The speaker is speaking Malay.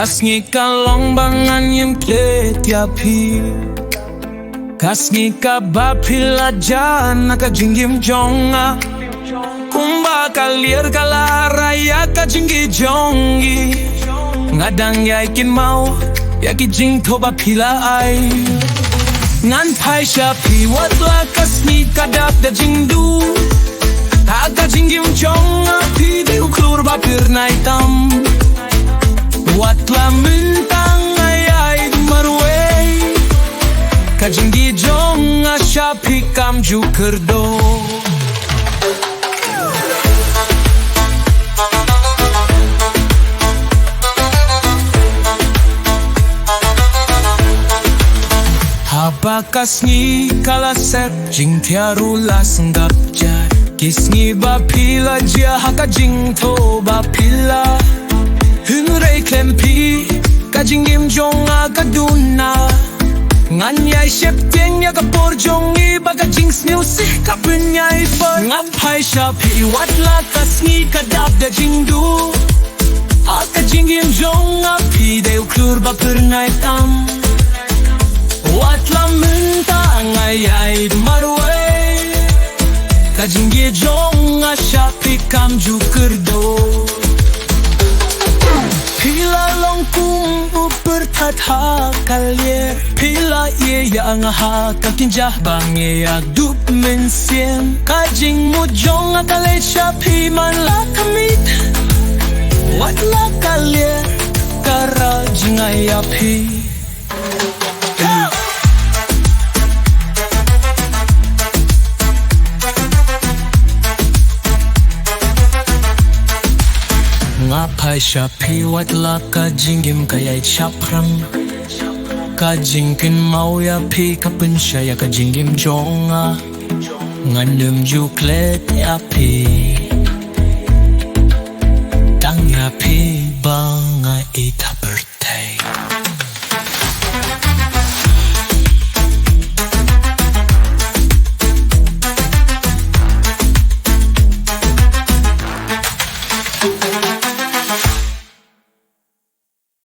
Kasngi kalong bangan yem klet ya pi Kasngi ka bapila jana ka jingim jonga Kumba kalir kalara ya ka jingi jongi Ngadang ya ikin mau ya ki jing to bapila ai Ngan pai sha pi watla kasngi ka dap da jingdu Ta ka jingim jonga pi di uklur bapir naitam Watla mintang ayay marway Kajingi jong asya pikam jukerdo Habakas ni kalasep jing tiarula senggap jar Kisngi bapila jia haka jing to bapila Hungray klempi Kajingim jonga kaduna Nganyay syepteng ya kapor jongi Baga jings music kapunyay for Ngampay syapi watla kasngi kadab da jingdu Kajingim jonga pi deo klur bapernay tam Watla minta ngayay marway Kajingi jonga syapi kam jukerdo Pila longkung upertat ha kalyer Pila ye yang ha kakinjah bang ye yak dup men siem Kajing mo jong akale syapi man la kamit Wat la kalyer kara jingay api Ngapai syapi watla kajingim kayay chapram Kajingkin mau ya pi kapun syaya kajingim jonga Ngandem juklet ya pi Tang ya pi banga it